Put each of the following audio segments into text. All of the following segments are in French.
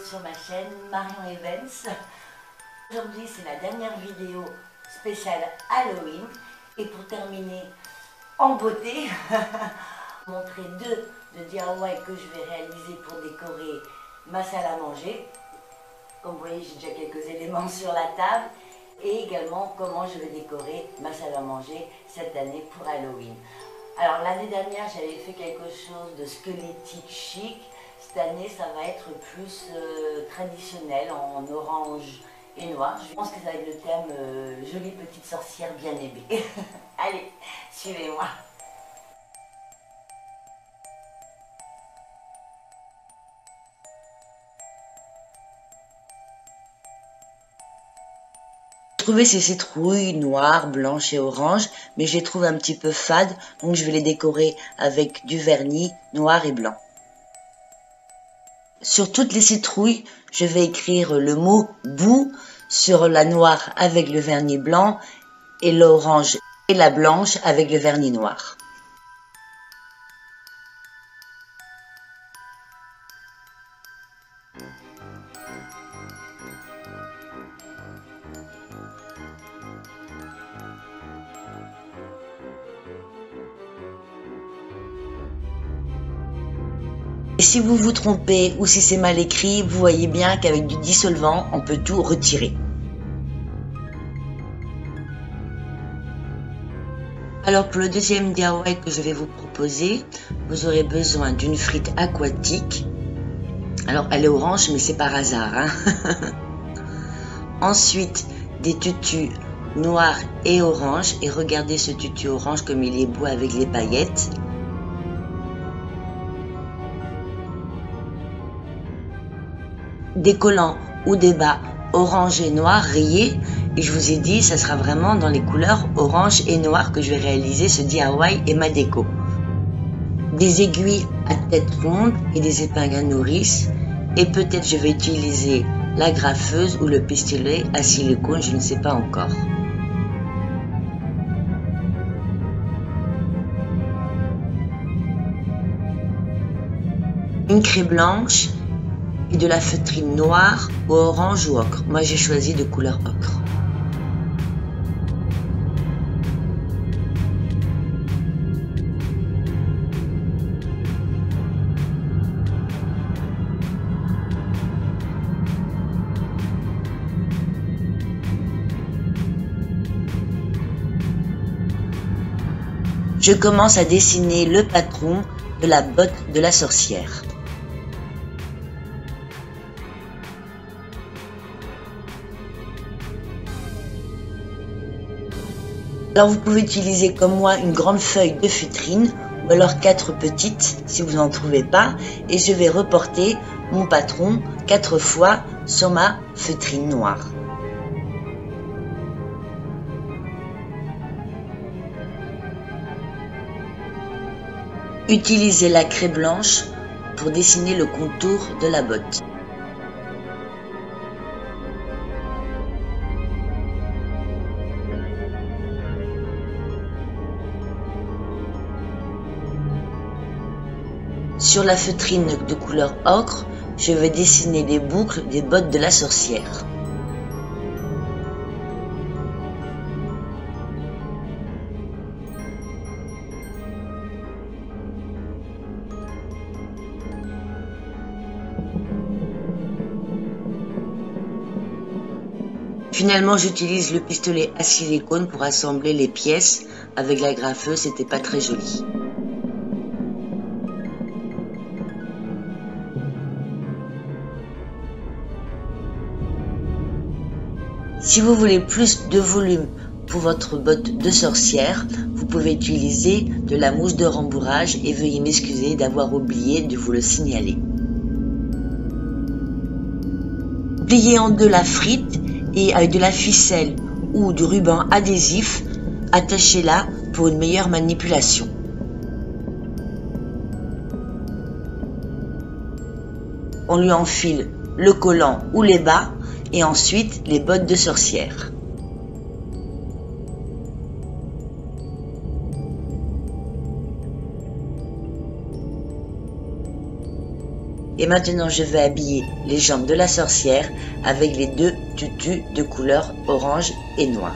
sur ma chaîne Marion Evans. Aujourd'hui c'est la dernière vidéo spéciale Halloween et pour terminer en beauté, montrer deux de DIY que je vais réaliser pour décorer ma salle à manger. Comme vous voyez, j'ai déjà quelques éléments sur la table et également comment je vais décorer ma salle à manger cette année pour Halloween. Alors l'année dernière j'avais fait quelque chose de squelettique chic. Cette année ça va être plus traditionnel en orange et noir. Je pense que ça va être le thème jolie petite sorcière bien aimée. Allez, suivez-moi. J'ai trouvé ces citrouilles noires, blanches et oranges, mais je les trouve un petit peu fades, donc je vais les décorer avec du vernis noir et blanc. Sur toutes les citrouilles, je vais écrire le mot boue sur la noire avec le vernis blanc et l'orange et la blanche avec le vernis noir. Et si vous vous trompez ou si c'est mal écrit, vous voyez bien qu'avec du dissolvant, on peut tout retirer. Alors pour le deuxième DIY que je vais vous proposer, vous aurez besoin d'une frite aquatique. Alors elle est orange mais c'est par hasard, hein. Ensuite des tutus noirs et orange. Et regardez ce tutu orange comme il est beau avec les paillettes. Des collants ou des bas orange et noir rayés, et je vous ai dit ça sera vraiment dans les couleurs orange et noir que je vais réaliser ce DIY et ma déco. Des aiguilles à tête ronde et des épingles à nourrice, et peut-être je vais utiliser la graffeuse ou le pistolet à silicone, je ne sais pas encore. Une craie blanche et de la feutrine noire ou orange ou ocre. Moi j'ai choisi de couleur ocre. Je commence à dessiner le patron de la botte de la sorcière. Alors vous pouvez utiliser comme moi une grande feuille de feutrine ou alors 4 petites si vous n'en trouvez pas, et je vais reporter mon patron 4 fois sur ma feutrine noire. Utilisez la craie blanche pour dessiner le contour de la botte. Sur la feutrine de couleur ocre, je vais dessiner les boucles des bottes de la sorcière. Finalement, j'utilise le pistolet à silicone pour assembler les pièces. Avec la graffeuse, c'était pas très joli. Si vous voulez plus de volume pour votre botte de sorcière, vous pouvez utiliser de la mousse de rembourrage et veuillez m'excuser d'avoir oublié de vous le signaler. Pliez en deux la frite et avec de la ficelle ou du ruban adhésif, attachez-la pour une meilleure manipulation. On lui enfile le collant ou les bas et ensuite les bottes de sorcière. Et maintenant, je vais habiller les jambes de la sorcière avec les 2 tutus de couleur orange et noir.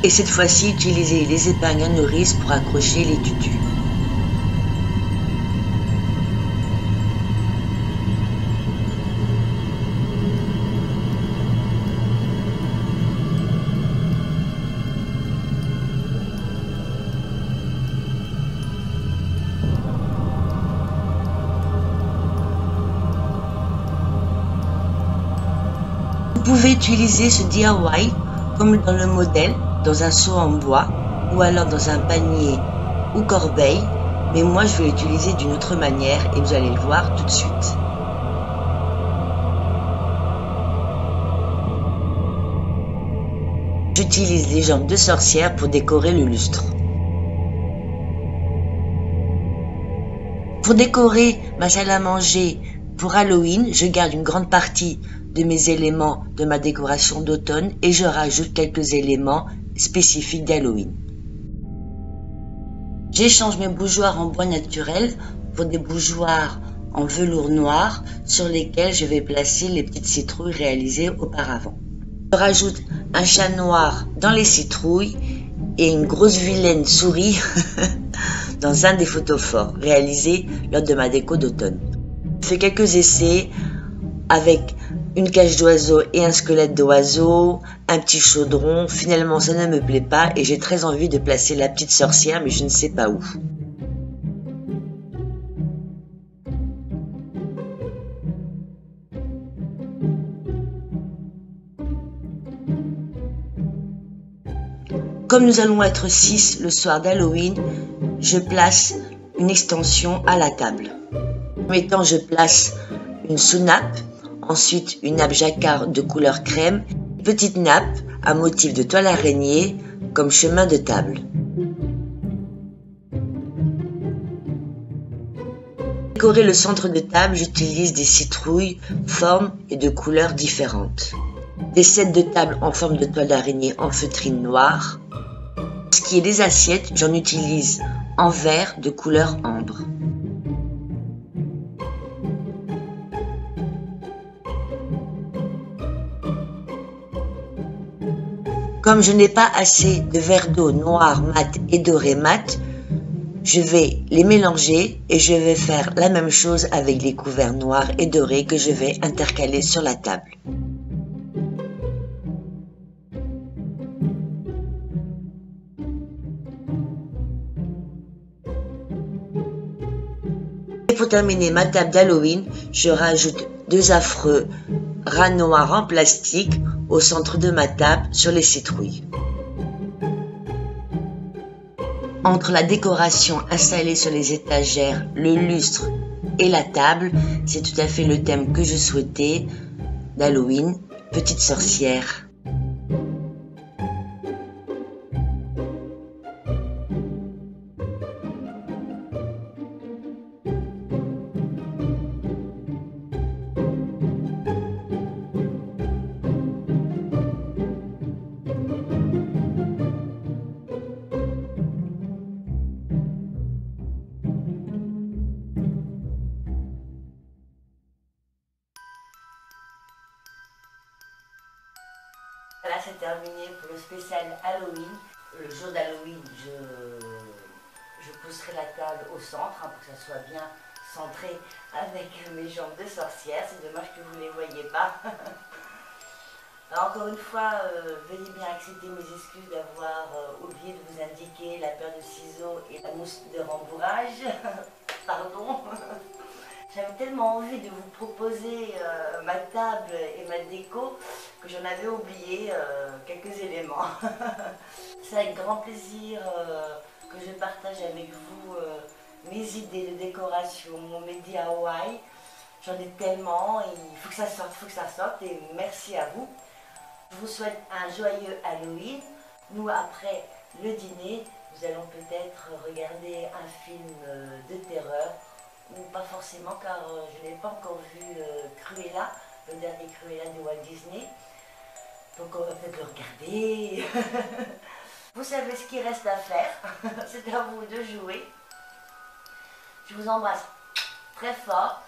Et cette fois-ci, utilisez les épingles à nourrice pour accrocher les tutus. Vous pouvez utiliser ce DIY comme dans le modèle, dans un seau en bois ou alors dans un panier ou corbeille, mais moi je vais l'utiliser d'une autre manière et vous allez le voir tout de suite. J'utilise les jambes de sorcière pour décorer le lustre. Pour décorer ma salle à manger pour Halloween, je garde une grande partie de mes éléments de ma décoration d'automne et je rajoute quelques éléments spécifiques d'Halloween. J'échange mes bougeoirs en bois naturel pour des bougeoirs en velours noir sur lesquels je vais placer les petites citrouilles réalisées auparavant. Je rajoute un chat noir dans les citrouilles et une grosse vilaine souris dans un des photophores réalisés lors de ma déco d'automne. Je fais quelques essais avec une cage d'oiseau et un squelette d'oiseau, un petit chaudron. Finalement, ça ne me plaît pas et j'ai très envie de placer la petite sorcière, mais je ne sais pas où. Comme nous allons être 6 le soir d'Halloween, je place une extension à la table. En premier temps, je place une sous-nappe. Ensuite, une nappe jacquard de couleur crème, une petite nappe à motif de toile araignée comme chemin de table. Pour décorer le centre de table, j'utilise des citrouilles, formes et de couleurs différentes. Des sets de table en forme de toile d'araignée en feutrine noire. Pour ce qui est des assiettes, j'en utilise en verre de couleur ambre. Comme je n'ai pas assez de verre d'eau noir mat et doré mat, je vais les mélanger et je vais faire la même chose avec les couverts noirs et dorés que je vais intercaler sur la table. Et pour terminer ma table d'Halloween, je rajoute 2 affreux rats noirs en plastique au centre de ma table sur les citrouilles. Entre la décoration installée sur les étagères, le lustre et la table, c'est tout à fait le thème que je souhaitais d'Halloween, petite sorcière. Là, c'est terminé pour le spécial Halloween. Le jour d'Halloween, je pousserai la table au centre pour que ça soit bien centré avec mes jambes de sorcière. C'est dommage que vous ne les voyez pas. Alors, encore une fois, veuillez bien accepter mes excuses d'avoir oublié de vous indiquer la paire de ciseaux et la mousse de rembourrage. Pardon. J'avais tellement envie de vous proposer ma table et ma déco que j'en avais oublié quelques éléments. C'est avec grand plaisir que je partage avec vous mes idées de décoration, mes DIY. J'en ai tellement, et il faut que ça sorte et merci à vous. Je vous souhaite un joyeux Halloween. Nous, après le dîner, nous allons peut-être regarder un film de terreur ou pas forcément, car je n'ai pas encore vu Cruella, le dernier Cruella de Walt Disney. Donc on va peut-être le regarder. Vous savez ce qu'il reste à faire. C'est à vous de jouer. Je vous embrasse très fort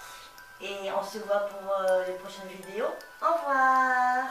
et on se voit pour les prochaines vidéos. Au revoir.